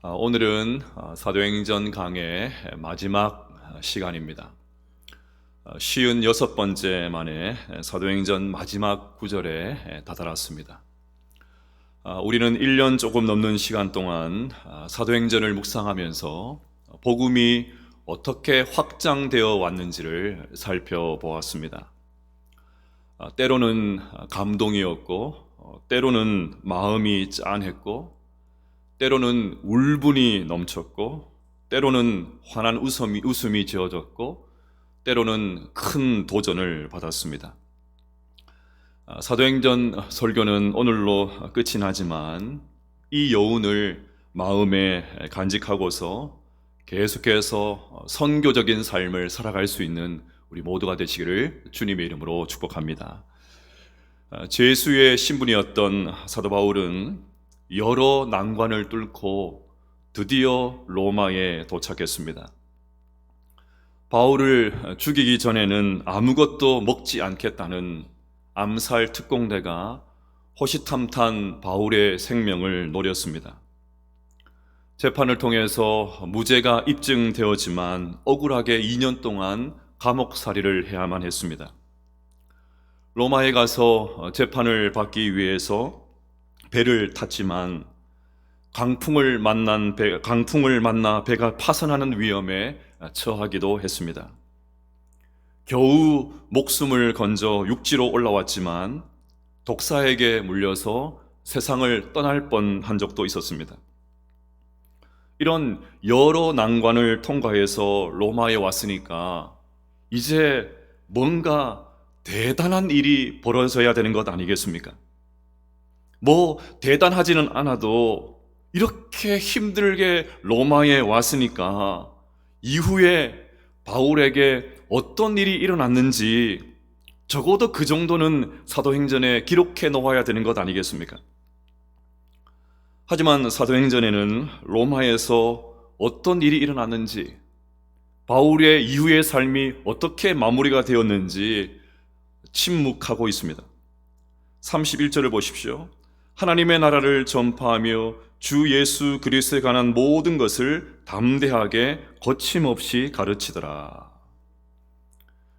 오늘은 사도행전 강의 마지막 시간입니다. 56번째 만에 사도행전 마지막 구절에 다다랐습니다. 우리는 1년 조금 넘는 시간 동안 사도행전을 묵상하면서 복음이 어떻게 확장되어 왔는지를 살펴보았습니다. 때로는 감동이었고, 때로는 마음이 짠했고, 때로는 울분이 넘쳤고, 때로는 환한 웃음이 지어졌고, 때로는 큰 도전을 받았습니다. 사도행전 설교는 오늘로 끝이 나지만 이 여운을 마음에 간직하고서 계속해서 선교적인 삶을 살아갈 수 있는 우리 모두가 되시기를 주님의 이름으로 축복합니다. 제수의 신분이었던 사도 바울은 여러 난관을 뚫고 드디어 로마에 도착했습니다. 바울을 죽이기 전에는 아무것도 먹지 않겠다는 암살 특공대가 호시탐탐 바울의 생명을 노렸습니다. 재판을 통해서 무죄가 입증되었지만 억울하게 2년 동안 감옥살이를 해야만 했습니다. 로마에 가서 재판을 받기 위해서 배를 탔지만 강풍을 만나 배가 파손하는 위험에 처하기도 했습니다. 겨우 목숨을 건져 육지로 올라왔지만 독사에게 물려서 세상을 떠날 뻔한 적도 있었습니다. 이런 여러 난관을 통과해서 로마에 왔으니까 이제 뭔가 대단한 일이 벌어져야 되는 것 아니겠습니까? 뭐 대단하지는 않아도 이렇게 힘들게 로마에 왔으니까 이후에 바울에게 어떤 일이 일어났는지 적어도 그 정도는 사도행전에 기록해 놓아야 되는 것 아니겠습니까? 하지만 사도행전에는 로마에서 어떤 일이 일어났는지, 바울의 이후의 삶이 어떻게 마무리가 되었는지 침묵하고 있습니다. 31절을 보십시오. 하나님의 나라를 전파하며 주 예수 그리스도에 관한 모든 것을 담대하게 거침없이 가르치더라.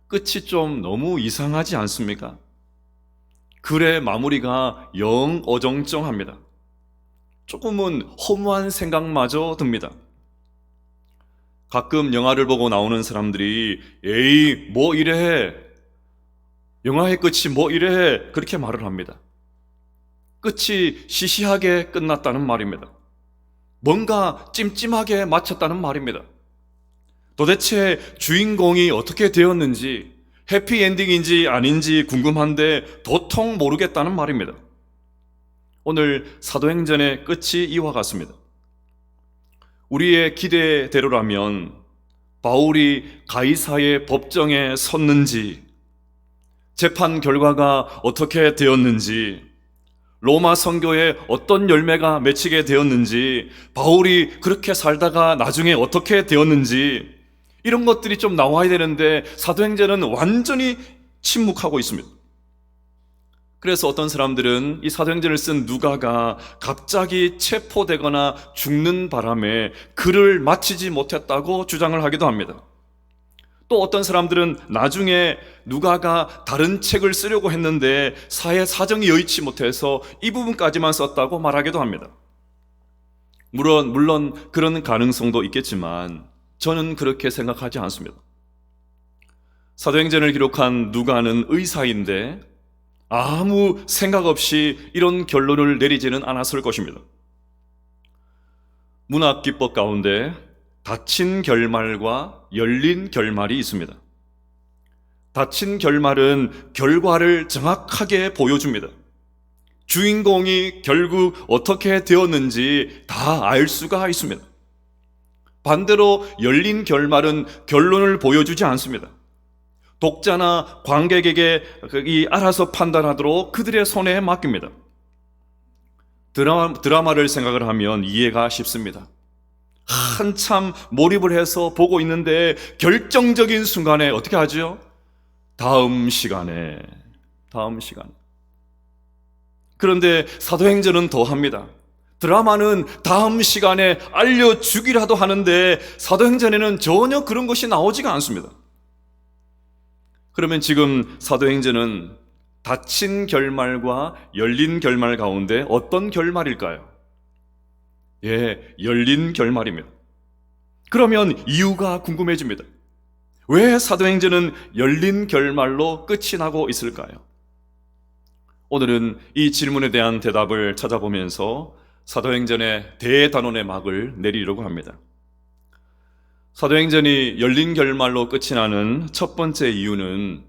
끝이 좀 너무 이상하지 않습니까? 글의 마무리가 영 어정쩡합니다. 조금은 허무한 생각마저 듭니다. 가끔 영화를 보고 나오는 사람들이 에이 뭐 이래, 영화의 끝이 뭐 이래, 그렇게 말을 합니다. 끝이 시시하게 끝났다는 말입니다. 뭔가 찜찜하게 마쳤다는 말입니다. 도대체 주인공이 어떻게 되었는지, 해피엔딩인지 아닌지 궁금한데 도통 모르겠다는 말입니다. 오늘 사도행전의 끝이 이와 같습니다. 우리의 기대대로라면 바울이 가이사의 법정에 섰는지, 재판 결과가 어떻게 되었는지, 로마 선교에 어떤 열매가 맺히게 되었는지, 바울이 그렇게 살다가 나중에 어떻게 되었는지, 이런 것들이 좀 나와야 되는데 사도행전은 완전히 침묵하고 있습니다. 그래서 어떤 사람들은 이 사도행전을 쓴 누가가 갑자기 체포되거나 죽는 바람에 글을 마치지 못했다고 주장을 하기도 합니다. 또 어떤 사람들은 나중에 누가가 다른 책을 쓰려고 했는데 사회 사정이 여의치 못해서 이 부분까지만 썼다고 말하기도 합니다. 물론 그런 가능성도 있겠지만 저는 그렇게 생각하지 않습니다. 사도행전을 기록한 누가는 의사인데 아무 생각 없이 이런 결론을 내리지는 않았을 것입니다. 문학 기법 가운데 닫힌 결말과 열린 결말이 있습니다. 닫힌 결말은 결과를 정확하게 보여줍니다. 주인공이 결국 어떻게 되었는지 다 알 수가 있습니다. 반대로 열린 결말은 결론을 보여주지 않습니다. 독자나 관객에게 알아서 판단하도록 그들의 손에 맡깁니다. 드라마를 생각을 하면 이해가 쉽습니다. 한참 몰입을 해서 보고 있는데 결정적인 순간에 어떻게 하죠? 다음 시간에. 그런데 사도행전은 더합니다. 드라마는 다음 시간에 알려주기라도 하는데 사도행전에는 전혀 그런 것이 나오지가 않습니다. 그러면 지금 사도행전은 닫힌 결말과 열린 결말 가운데 어떤 결말일까요? 열린 결말입니다. 그러면 이유가 궁금해집니다. 왜 사도행전은 열린 결말로 끝이 나고 있을까요? 오늘은 이 질문에 대한 대답을 찾아보면서 사도행전의 대단원의 막을 내리려고 합니다. 사도행전이 열린 결말로 끝이 나는 첫 번째 이유는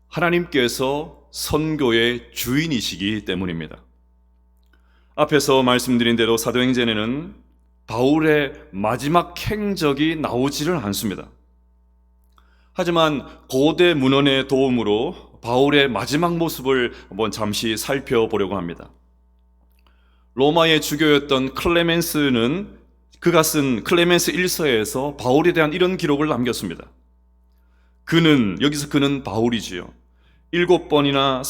하나님께서 선교의 주인이시기 때문입니다. 앞에서 말씀드린 대로 사도행전에는 바울의 마지막 행적이 나오지를 않습니다. 하지만 고대 문헌의 도움으로 바울의 마지막 모습을 한번 잠시 살펴보려고 합니다. 로마의 주교였던 클레멘스는 그가 쓴 클레멘스 1서에서 바울에 대한 이런 기록을 남겼습니다. 여기서 그는 바울이지요. 7번이나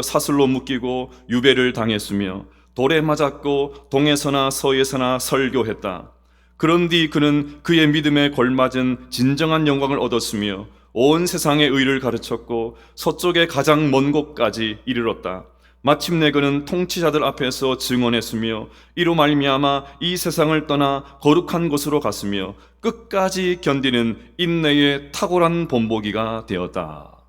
사슬로 묶이고 유배를 당했으며 돌에 맞았고 동에서나 서에서나 설교했다. 그런 뒤 그는 그의 믿음에 걸맞은 진정한 영광을 얻었으며 온 세상의 의를 가르쳤고 서쪽의 가장 먼 곳까지 이르렀다. 마침내 그는 통치자들 앞에서 증언했으며 이로 말미암아 이 세상을 떠나 거룩한 곳으로 갔으며 끝까지 견디는 인내의 탁월한 본보기가 되었다.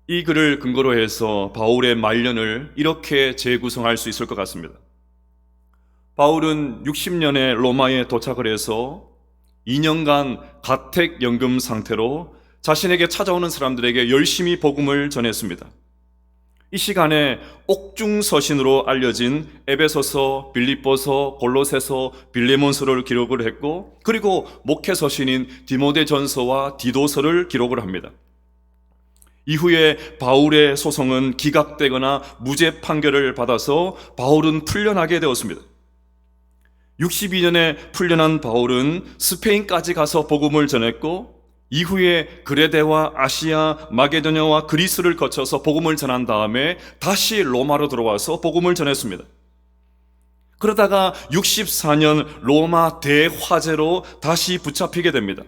이 글을 근거로 해서 바울의 말년을 이렇게 재구성할 수 있을 것 같습니다. 바울은 60년에 로마에 도착을 해서 2년간 가택연금 상태로 자신에게 찾아오는 사람들에게 열심히 복음을 전했습니다. 이 시간에 옥중서신으로 알려진 에베소서, 빌립보서, 골로새서, 빌레몬서를 기록을 했고 그리고 목회서신인 디모데전서와 디도서를 기록을 합니다. 이후에 바울의 소송은 기각되거나 무죄 판결을 받아서 바울은 풀려나게 되었습니다. 62년에 풀려난 바울은 스페인까지 가서 복음을 전했고 이후에 그레데와 아시아, 마게도냐와 그리스를 거쳐서 복음을 전한 다음에 다시 로마로 들어와서 복음을 전했습니다. 그러다가 64년 로마 대화재로 다시 붙잡히게 됩니다.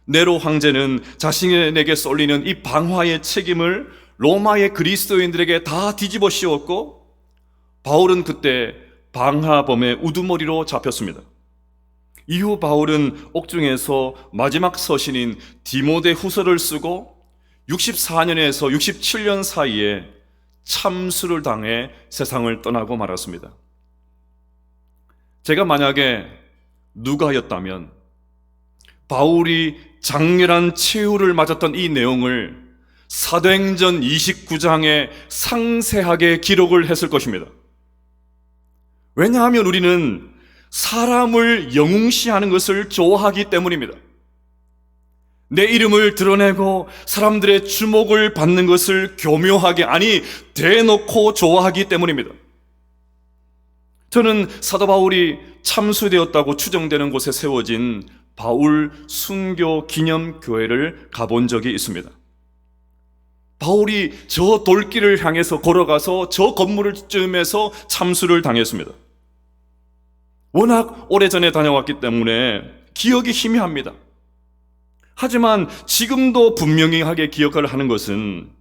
네로 황제는 자신에게 쏠리는 이 방화의 책임을 로마의 그리스도인들에게 다 뒤집어 씌웠고 바울은 그때 방화범의 우두머리로 잡혔습니다. 이후 바울은 옥중에서 마지막 서신인 디모데 후서를 쓰고 64년에서 67년 사이에 참수를 당해 세상을 떠나고 말았습니다. 제가 만약에 누가였다면 바울이 장렬한 최후를 맞았던 이 내용을 사도행전 29장에 상세하게 기록을 했을 것입니다. 왜냐하면 우리는 사람을 영웅시하는 것을 좋아하기 때문입니다. 내 이름을 드러내고 사람들의 주목을 받는 것을 교묘하게, 아니 대놓고 좋아하기 때문입니다. 저는 사도 바울이 참수되었다고 추정되는 곳에 세워진 바울 순교 기념교회를 가본 적이 있습니다. 바울이 저 돌길을 향해서 걸어가서 저 건물쯤에서 참수를 당했습니다. 워낙 오래전에 다녀왔기 때문에 기억이 희미합니다. 하지만 지금도 분명하게 기억을 하는 것은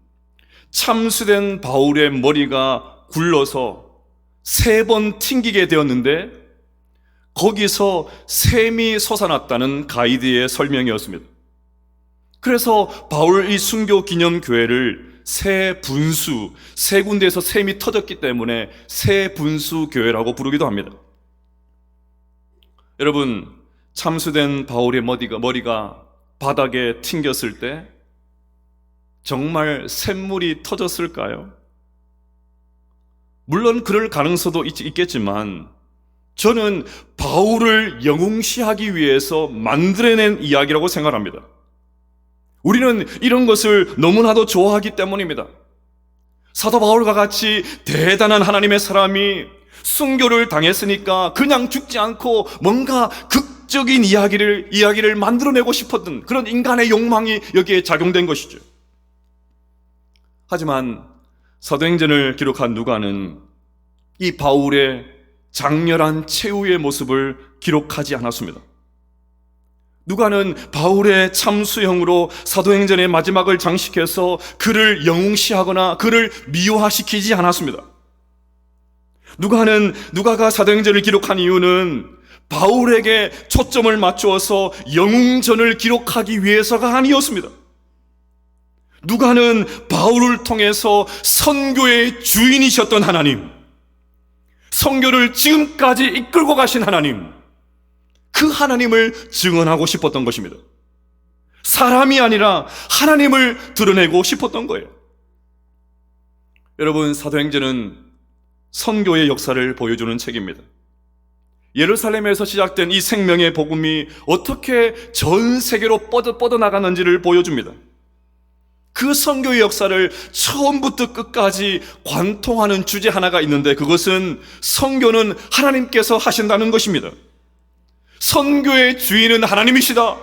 참수된 바울의 머리가 굴러서 3번 튕기게 되었는데 거기서 샘이 솟아났다는 가이드의 설명이었습니다. 그래서 바울 이 순교 기념교회를 새 군데에서 샘이 터졌기 때문에 새 분수 교회라고 부르기도 합니다. 여러분, 참수된 바울의 머리가 바닥에 튕겼을 때 정말 샘물이 터졌을까요? 물론 그럴 가능성도 있겠지만 저는 바울을 영웅시하기 위해서 만들어낸 이야기라고 생각합니다. 우리는 이런 것을 너무나도 좋아하기 때문입니다. 사도 바울과 같이 대단한 하나님의 사람이 순교를 당했으니까 그냥 죽지 않고 뭔가 극적인 이야기를 만들어내고 싶었던 그런 인간의 욕망이 여기에 작용된 것이죠. 하지만 사도행전을 기록한 누가는 이 바울의 장렬한 최후의 모습을 기록하지 않았습니다. 누가는 바울의 참수형으로 사도행전의 마지막을 장식해서 그를 영웅시하거나 그를 미화시키지 않았습니다. 누가가 사도행전을 기록한 이유는 바울에게 초점을 맞추어서 영웅전을 기록하기 위해서가 아니었습니다. 누가는 바울을 통해서 선교의 주인이셨던 하나님, 선교를 지금까지 이끌고 가신 하나님, 그 하나님을 증언하고 싶었던 것입니다. 사람이 아니라 하나님을 드러내고 싶었던 거예요. 여러분, 사도행전은 선교의 역사를 보여주는 책입니다. 예루살렘에서 시작된 이 생명의 복음이 어떻게 전 세계로 뻗어나가는지를 보여줍니다. 그 선교의 역사를 처음부터 끝까지 관통하는 주제 하나가 있는데, 그것은 선교는 하나님께서 하신다는 것입니다. 선교의 주인은 하나님이시다.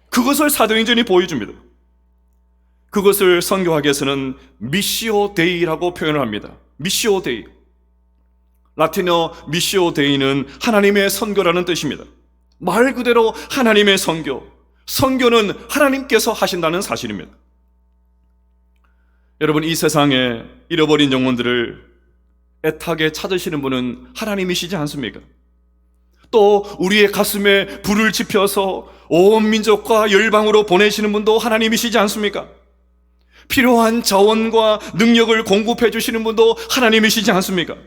그것을 사도행전이 보여줍니다. 그것을 선교학에서는 미시오 데이라고 표현을 합니다. 미시오 데이. 라틴어 미시오 데이는 하나님의 선교라는 뜻입니다. 말 그대로 하나님의 선교. 선교는 하나님께서 하신다는 사실입니다. 여러분, 이 세상에 잃어버린 영혼들을 애타게 찾으시는 분은 하나님이시지 않습니까? 또 우리의 가슴에 불을 지펴서 온 민족과 열방으로 보내시는 분도 하나님이시지 않습니까? 필요한 자원과 능력을 공급해 주시는 분도 하나님이시지 않습니까?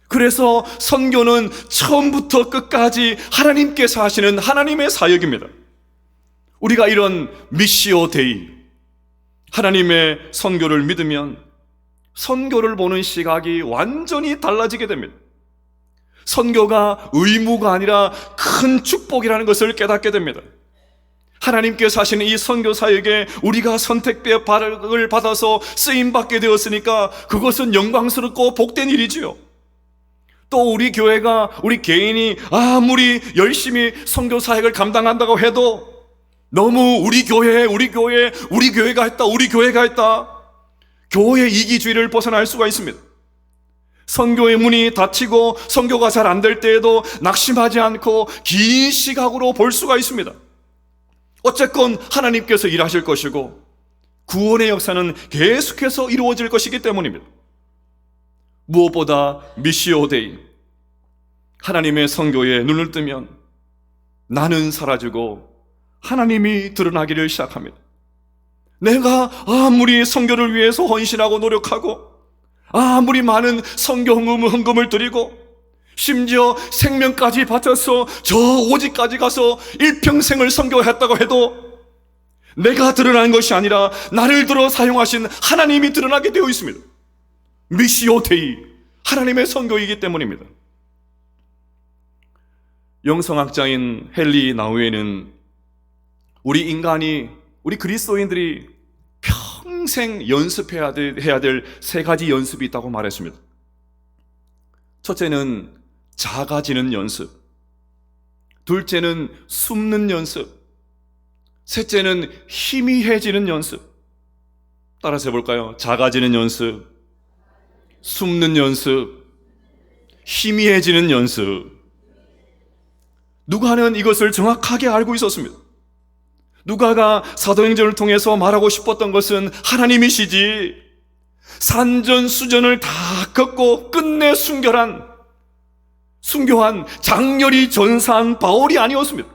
그래서 선교는 처음부터 끝까지 하나님께서 하시는 하나님의 사역입니다. 우리가 이런 미시오 데이, 하나님의 선교를 믿으면 선교를 보는 시각이 완전히 달라지게 됩니다. 선교가 의무가 아니라 큰 축복이라는 것을 깨닫게 됩니다. 하나님께서 하시는 이 선교 사역에 우리가 선택을 받아서 쓰임받게 되었으니까 그것은 영광스럽고 복된 일이지요. 또 우리 교회가, 우리 개인이 아무리 열심히 선교 사역을 감당한다고 해도 너무 우리 교회가 했다. 교회의 이기주의를 벗어날 수가 있습니다. 선교의 문이 닫히고 선교가 잘 안 될 때에도 낙심하지 않고 긴 시각으로 볼 수가 있습니다. 어쨌건 하나님께서 일하실 것이고 구원의 역사는 계속해서 이루어질 것이기 때문입니다. 무엇보다 미시오 데이, 하나님의 선교에 눈을 뜨면 나는 사라지고 하나님이 드러나기를 시작합니다. 내가 아무리 선교를 위해서 헌신하고 노력하고 아무리 많은 선교 헌금을 드리고 심지어 생명까지 바쳐서 저 오지까지 가서 일평생을 선교했다고 해도 내가 드러난 것이 아니라 나를 들어 사용하신 하나님이 드러나게 되어 있습니다. 미시오 데이, 하나님의 선교이기 때문입니다. 영성학자인 헨리 나우에는 우리 그리스도인들이 평생 연습해야 될 세 가지 연습이 있다고 말했습니다. 첫째는 작아지는 연습, 둘째는 숨는 연습, 셋째는 희미해지는 연습. 따라서 해볼까요? 작아지는 연습, 숨는 연습, 희미해지는 연습. 누가는 이것을 정확하게 알고 있었습니다. 누가가 사도행전을 통해서 말하고 싶었던 것은 하나님이시지, 산전수전을 다 걷고 끝내 순교한 장렬히 전사한 바울이 아니었습니다.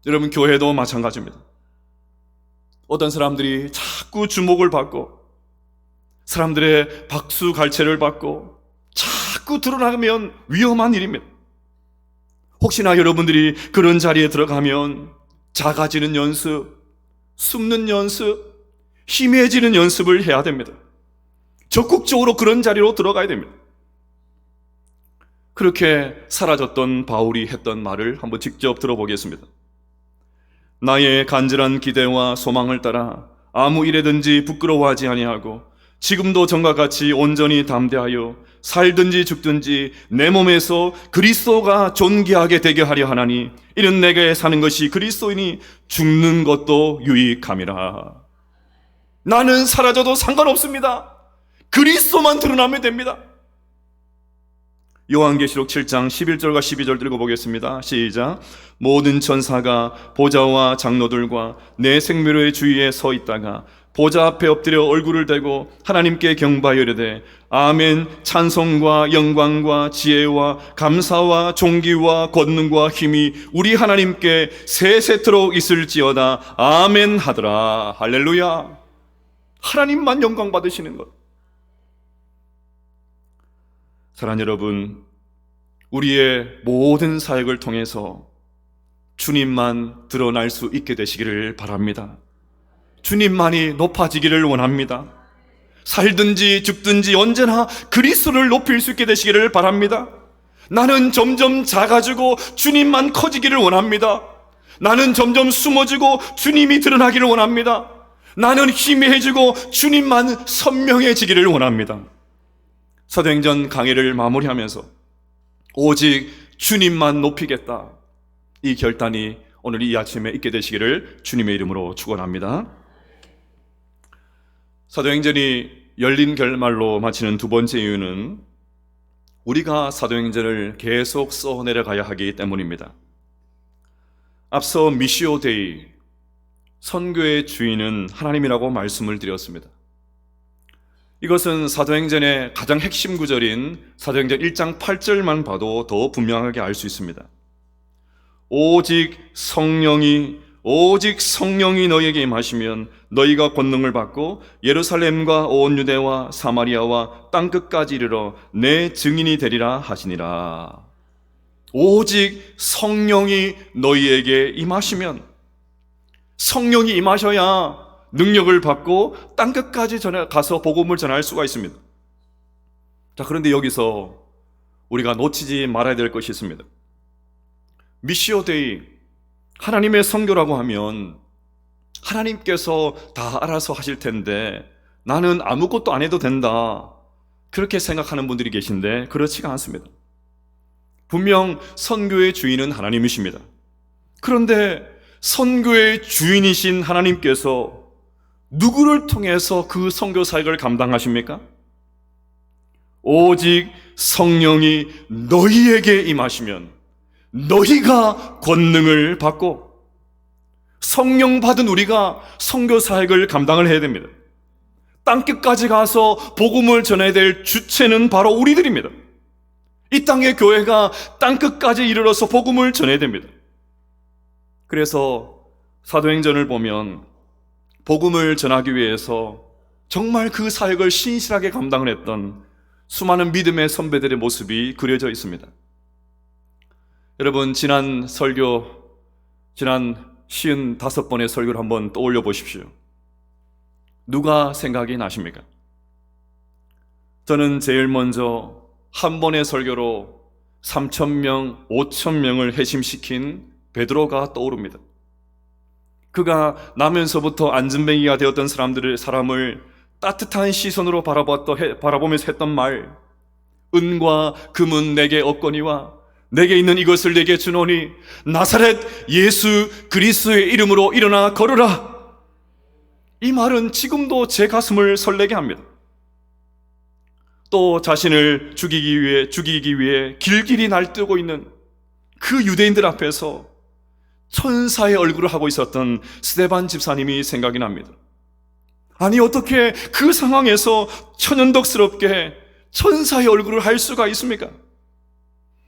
여러분, 교회도 마찬가지입니다. 어떤 사람들이 자꾸 주목을 받고 사람들의 박수 갈채를 받고 자꾸 드러나면 위험한 일입니다. 혹시나 여러분들이 그런 자리에 들어가면 작아지는 연습, 숨는 연습, 희미해지는 연습을 해야 됩니다. 적극적으로 그런 자리로 들어가야 됩니다. 그렇게 사라졌던 바울이 했던 말을 한번 직접 들어보겠습니다. 나의 간절한 기대와 소망을 따라 아무 일에든지 부끄러워하지 아니하고 지금도 전과 같이 온전히 담대하여 살든지 죽든지 내 몸에서 그리스도가 존귀하게 되게 하려 하나니 이는 내게 사는 것이 그리스도이니 죽는 것도 유익함이라. 나는 사라져도 상관없습니다. 그리스도만 드러나면 됩니다. 요한계시록 7장 11절과 12절 읽어보겠습니다. 시작. 모든 천사가 보좌와 장로들과 내 생명의 주위에 서 있다가 보좌 앞에 엎드려 얼굴을 대고 하나님께 경배하여 이르되 아멘. 찬송과 영광과 지혜와 감사와 존귀와 권능과 힘이 우리 하나님께 세세토록 있을지어다. 아멘 하더라. 할렐루야. 하나님만 영광 받으시는 것. 사랑하는 여러분, 우리의 모든 사역을 통해서 주님만 드러날 수 있게 되시기를 바랍니다. 주님만이 높아지기를 원합니다. 살든지 죽든지 언제나 그리스도를 높일 수 있게 되시기를 바랍니다. 나는 점점 작아지고 주님만 커지기를 원합니다. 나는 점점 숨어지고 주님이 드러나기를 원합니다. 나는 희미해지고 주님만 선명해지기를 원합니다. 사도행전 강해를 마무리하면서 오직 주님만 높이겠다, 이 결단이 오늘 이 아침에 있게 되시기를 주님의 이름으로 축원합니다. 사도행전이 열린 결말로 마치는 두 번째 이유는 우리가 사도행전을 계속 써내려가야 하기 때문입니다. 앞서 미시오 데이, 선교의 주인은 하나님이라고 말씀을 드렸습니다. 이것은 사도행전의 가장 핵심 구절인 사도행전 1장 8절만 봐도 더 분명하게 알 수 있습니다. 오직 성령이 너희에게 임하시면 너희가 권능을 받고 예루살렘과 온 유대와 사마리아와 땅끝까지 이르러 내 증인이 되리라 하시니라. 오직 성령이 너희에게 임하시면, 성령이 임하셔야 능력을 받고 땅끝까지 가서 복음을 전할 수가 있습니다. 자, 그런데 여기서 우리가 놓치지 말아야 될 것이 있습니다. 미시오 데이, 하나님의 선교라고 하면 하나님께서 다 알아서 하실 텐데 나는 아무것도 안 해도 된다, 그렇게 생각하는 분들이 계신데 그렇지가 않습니다. 분명 선교의 주인은 하나님이십니다. 그런데 선교의 주인이신 하나님께서 누구를 통해서 그 선교 사역을 감당하십니까? 오직 성령이 너희에게 임하시면 너희가 권능을 받고, 성령 받은 우리가 선교 사역을 감당을 해야 됩니다. 땅끝까지 가서 복음을 전해야 될 주체는 바로 우리들입니다. 이 땅의 교회가 땅끝까지 이르러서 복음을 전해야 됩니다. 그래서 사도행전을 보면 복음을 전하기 위해서 정말 그 사역을 신실하게 감당을 했던 수많은 믿음의 선배들의 모습이 그려져 있습니다. 여러분, 지난 55번의 설교를 한번 떠올려 보십시오. 누가 생각이 나십니까? 저는 제일 먼저 한 번의 설교로 3,000명, 5,000명을 회심시킨 베드로가 떠오릅니다. 그가 나면서부터 안전뱅이가 되었던 사람을 따뜻한 시선으로 바라보면서 했던 말, 은과 금은 내게 없거니와 내게 있는 이것을 내게 주노니 나사렛 예수 그리스도의 이름으로 일어나 걸으라. 이 말은 지금도 제 가슴을 설레게 합니다. 또 자신을 죽이기 위해 길길이 날뛰고 있는 그 유대인들 앞에서 천사의 얼굴을 하고 있었던 스데반 집사님이 생각이 납니다. 아니, 어떻게 그 상황에서 천연덕스럽게 천사의 얼굴을 할 수가 있습니까?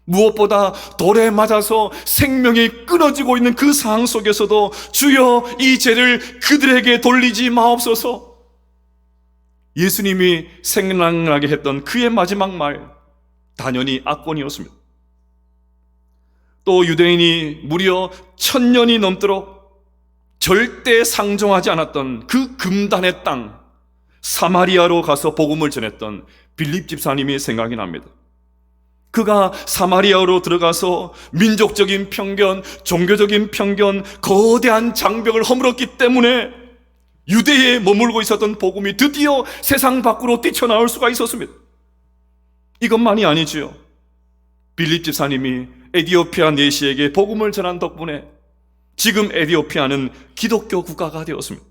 무엇보다 돌에 맞아서 생명이 끊어지고 있는 그 상황 속에서도 주여 이 죄를 그들에게 돌리지 마옵소서. 예수님이 생각나게 했던 그의 마지막 말, 단연히 악권이었습니다. 또 유대인이 무려 1000년이 넘도록 절대 상종하지 않았던 그 금단의 땅 사마리아로 가서 복음을 전했던 빌립 집사님이 생각이 납니다. 그가 사마리아로 들어가서 민족적인 편견, 종교적인 편견, 거대한 장벽을 허물었기 때문에 유대에 머물고 있었던 복음이 드디어 세상 밖으로 뛰쳐나올 수가 있었습니다. 이것만이 아니지요. 빌립 집사님이 에디오피아 내시에게 복음을 전한 덕분에 지금 에디오피아는 기독교 국가가 되었습니다.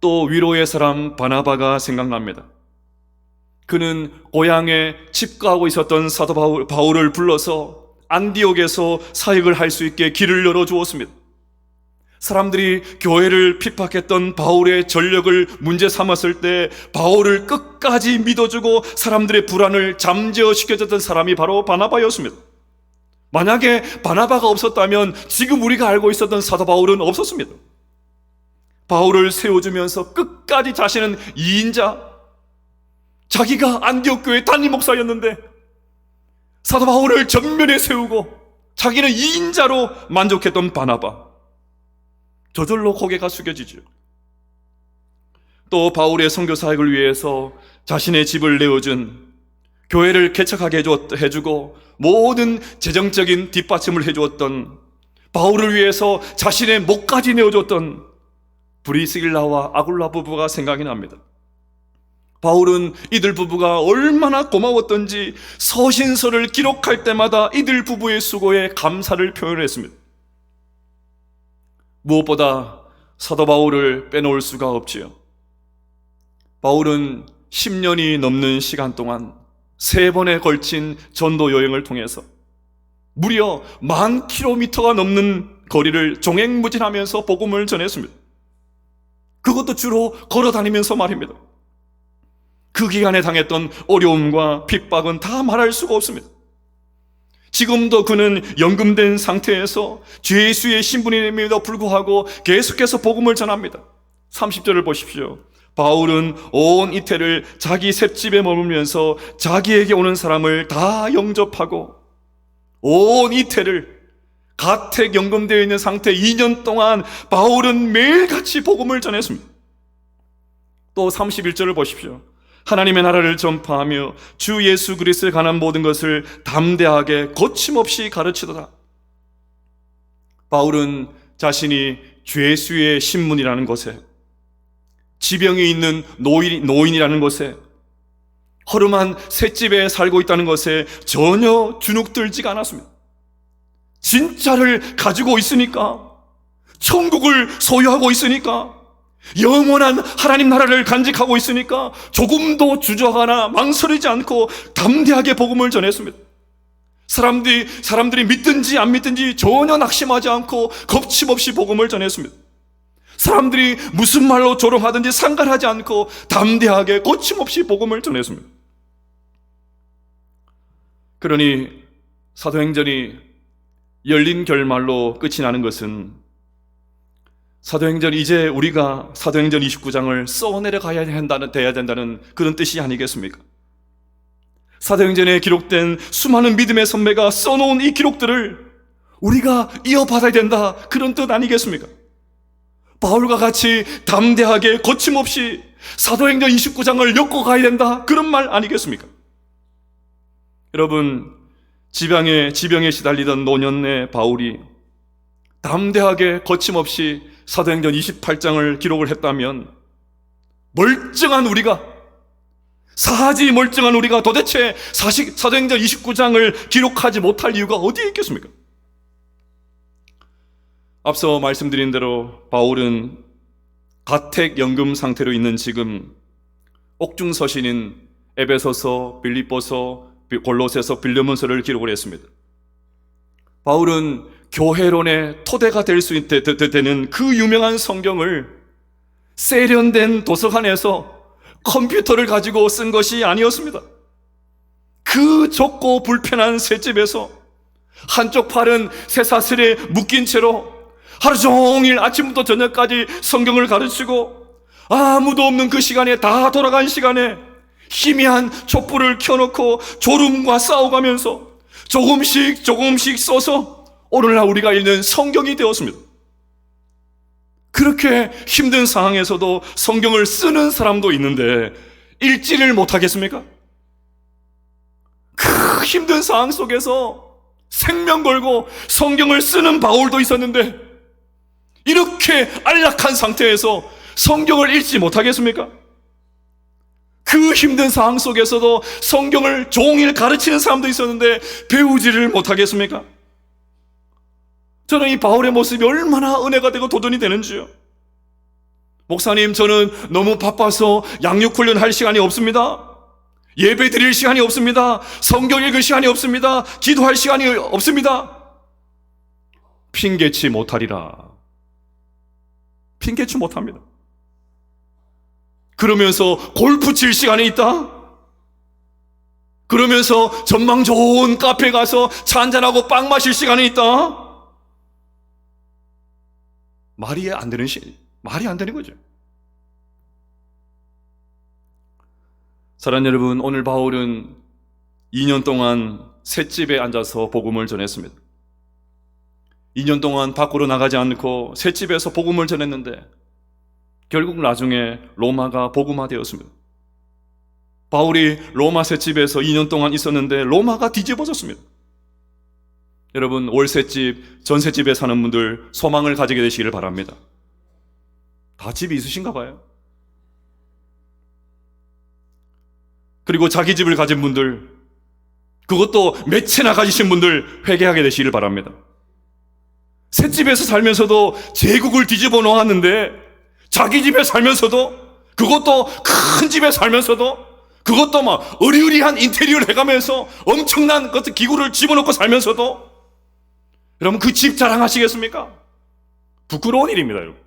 또 위로의 사람 바나바가 생각납니다. 그는 고향에 집거하고 있었던 사도 바울을 불러서 안디옥에서 사역을 할 수 있게 길을 열어주었습니다. 사람들이 교회를 핍박했던 바울의 전력을 문제 삼았을 때 바울을 끝까지 믿어주고 사람들의 불안을 잠재워시켜줬던 사람이 바로 바나바였습니다. 만약에 바나바가 없었다면 지금 우리가 알고 있었던 사도 바울은 없었습니다. 바울을 세워주면서 끝까지 자신은 2인자, 자기가 안디옥 교회 담임 목사였는데 사도 바울을 전면에 세우고 자기는 2인자로 만족했던 바나바, 저절로 고개가 숙여지죠. 또 바울의 선교 사역을 위해서 자신의 집을 내어준, 교회를 개척하게 해주고 모든 재정적인 뒷받침을 해주었던, 바울을 위해서 자신의 목까지 내어줬던 브리스길라와 아굴라 부부가 생각이 납니다. 바울은 이들 부부가 얼마나 고마웠던지 서신서를 기록할 때마다 이들 부부의 수고에 감사를 표현했습니다. 무엇보다 사도 바울을 빼놓을 수가 없지요. 바울은 10년이 넘는 시간 동안 3번에 걸친 전도 여행을 통해서 무려 10,000km가 넘는 거리를 종횡무진하면서 복음을 전했습니다. 그것도 주로 걸어다니면서 말입니다. 그 기간에 당했던 어려움과 핍박은 다 말할 수가 없습니다. 지금도 그는 연금된 상태에서 죄수의 신분임에도 불구하고 계속해서 복음을 전합니다. 30절을 보십시오. 바울은 온 이태를 자기 셋집에 머물면서 자기에게 오는 사람을 다 영접하고 온 이태를 가택 연금되어 있는 상태 2년 동안 바울은 매일같이 복음을 전했습니다. 또 31절을 보십시오. 하나님의 나라를 전파하며 주 예수 그리스도에 관한 모든 것을 담대하게 거침없이 가르치더라. 바울은 자신이 죄수의 신분이라는 것에, 지병이 있는 노인이라는 것에, 허름한 셋집에 살고 있다는 것에 전혀 주눅들지가 않았습니다. 진짜를 가지고 있으니까, 천국을 소유하고 있으니까, 영원한 하나님 나라를 간직하고 있으니까 조금도 주저하거나 망설이지 않고 담대하게 복음을 전했습니다. 사람들이 믿든지 안 믿든지 전혀 낙심하지 않고 겁침없이 복음을 전했습니다. 사람들이 무슨 말로 조롱하든지 상관하지 않고 담대하게 거침없이 복음을 전했습니다. 그러니 사도행전이 열린 결말로 끝이 나는 것은 사도행전, 이제 우리가 사도행전 29장을 써내려 돼야 된다는 그런 뜻이 아니겠습니까? 사도행전에 기록된 수많은 믿음의 선배가 써놓은 이 기록들을 우리가 이어받아야 된다, 그런 뜻 아니겠습니까? 바울과 같이 담대하게 거침없이 사도행전 29장을 엮어가야 된다, 그런 말 아니겠습니까? 여러분, 지병에 시달리던 노년의 바울이 담대하게 거침없이 사도행전 28장을 기록을 했다면 멀쩡한 우리가, 사지 멀쩡한 우리가 도대체 사도행전 29장을 기록하지 못할 이유가 어디에 있겠습니까? 앞서 말씀드린 대로 바울은 가택연금 상태로 있는 지금 옥중서신인 에베소서, 빌립보서, 골로새서, 빌레몬서를 기록을 했습니다. 바울은 교회론의 토대가 될 수 되는 그 유명한 성경을 세련된 도서관에서 컴퓨터를 가지고 쓴 것이 아니었습니다. 그 좁고 불편한 셋집에서 한쪽 팔은 쇠사슬에 묶인 채로 하루 종일 아침부터 저녁까지 성경을 가르치고, 아무도 없는 그 시간에, 다 돌아간 시간에 희미한 촛불을 켜놓고 졸음과 싸워가면서 조금씩 써서 오늘날 우리가 읽는 성경이 되었습니다. 그렇게 힘든 상황에서도 성경을 쓰는 사람도 있는데 읽지를 못하겠습니까? 그 힘든 상황 속에서 생명 걸고 성경을 쓰는 바울도 있었는데 이렇게 안락한 상태에서 성경을 읽지 못하겠습니까? 그 힘든 상황 속에서도 성경을 종일 가르치는 사람도 있었는데 배우지를 못하겠습니까? 저는 이 바울의 모습이 얼마나 은혜가 되고 도전이 되는지요. 목사님, 저는 너무 바빠서 양육훈련 할 시간이 없습니다. 예배 드릴 시간이 없습니다. 성경 읽을 시간이 없습니다. 기도할 시간이 없습니다. 핑계치 못하리라. 핑계치 못합니다. 그러면서 골프 칠 시간이 있다? 그러면서 전망 좋은 카페 가서 차 한잔하고 빵 마실 시간이 있다? 말이 안 되는 거죠. 사랑하는 여러분, 오늘 바울은 2년 동안 셋집에 앉아서 복음을 전했습니다. 2년 동안 밖으로 나가지 않고 셋집에서 복음을 전했는데 결국 나중에 로마가 복음화되었습니다. 바울이 로마 셋집에서 2년 동안 있었는데 로마가 뒤집어졌습니다. 여러분, 월셋집, 전셋집에 사는 분들 소망을 가지게 되시기를 바랍니다. 다 집이 있으신가 봐요. 그리고 자기 집을 가진 분들, 그것도 몇 채나 가지신 분들 회개하게 되시기를 바랍니다. 셋집에서 살면서도 제국을 뒤집어 놓았는데 자기 집에 살면서도, 그것도 큰 집에 살면서도, 그것도 막 어리어리한 인테리어를 해가면서 엄청난 것들 기구를 집어넣고 살면서도 여러분 그 집 자랑하시겠습니까? 부끄러운 일입니다, 여러분.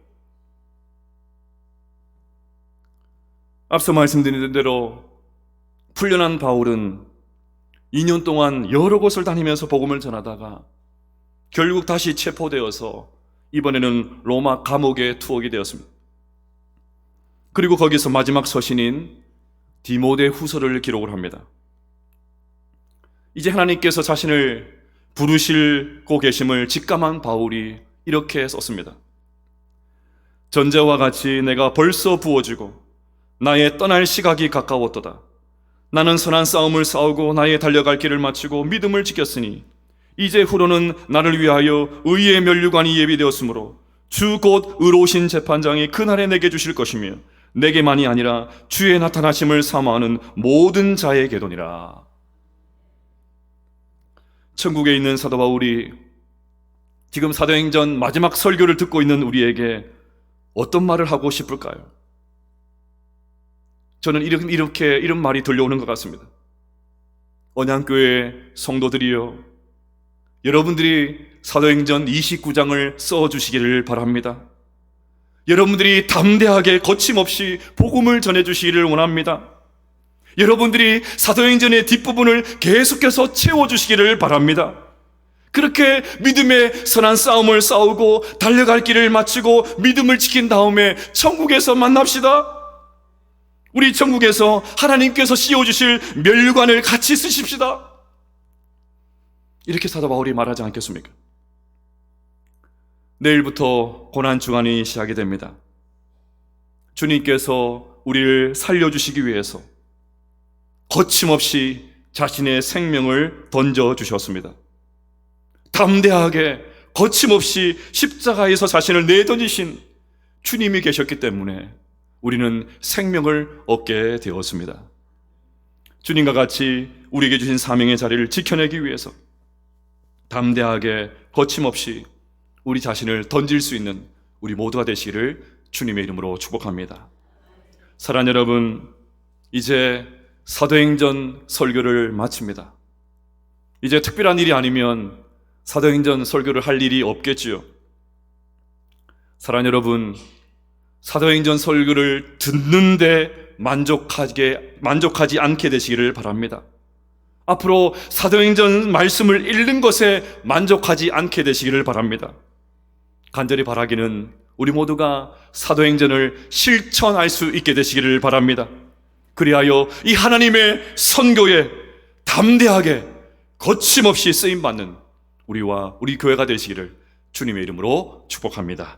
앞서 말씀드린 대로 풀려난 바울은 2년 동안 여러 곳을 다니면서 복음을 전하다가 결국 다시 체포되어서 이번에는 로마 감옥에 투옥이 되었습니다. 그리고 거기서 마지막 서신인 디모데 후서를 기록을 합니다. 이제 하나님께서 자신을 부르시고 계심을 직감한 바울이 이렇게 썼습니다. 전제와 같이 내가 벌써 부어지고 나의 떠날 시각이 가까웠도다. 나는 선한 싸움을 싸우고 나의 달려갈 길을 마치고 믿음을 지켰으니 이제 후로는 나를 위하여 의의 면류관이 예비되었으므로 주 곧 의로우신 재판장이 그날에 내게 주실 것이며 내게만이 아니라 주의 나타나심을 사모하는 모든 자에게도니라. 천국에 있는 사도 바울이 지금 사도행전 마지막 설교를 듣고 있는 우리에게 어떤 말을 하고 싶을까요? 저는 이런 말이 들려오는 것 같습니다. 언양교회 성도들이여, 여러분들이 사도행전 29장을 써주시기를 바랍니다. 여러분들이 담대하게 거침없이 복음을 전해주시기를 원합니다. 여러분들이 사도행전의 뒷부분을 계속해서 채워주시기를 바랍니다. 그렇게 믿음의 선한 싸움을 싸우고 달려갈 길을 마치고 믿음을 지킨 다음에 천국에서 만납시다. 우리 천국에서 하나님께서 씌워주실 면류관을 같이 쓰십시다. 이렇게 사도 바울이 말하지 않겠습니까? 내일부터 고난주간이 시작이 됩니다. 주님께서 우리를 살려주시기 위해서 거침없이 자신의 생명을 던져주셨습니다. 담대하게 거침없이 십자가에서 자신을 내던지신 주님이 계셨기 때문에 우리는 생명을 얻게 되었습니다. 주님과 같이 우리에게 주신 사명의 자리를 지켜내기 위해서 담대하게 거침없이 우리 자신을 던질 수 있는 우리 모두가 되시기를 주님의 이름으로 축복합니다. 사랑하는 여러분, 이제 사도행전 설교를 마칩니다. 이제 특별한 일이 아니면 사도행전 설교를 할 일이 없겠지요. 사랑하는 여러분, 사도행전 설교를 듣는데 만족하지 않게 되시기를 바랍니다. 앞으로 사도행전 말씀을 읽는 것에 만족하지 않게 되시기를 바랍니다. 간절히 바라기는 우리 모두가 사도행전을 실천할 수 있게 되시기를 바랍니다. 그리하여 이 하나님의 선교에 담대하게 거침없이 쓰임받는 우리와 우리 교회가 되시기를 주님의 이름으로 축복합니다.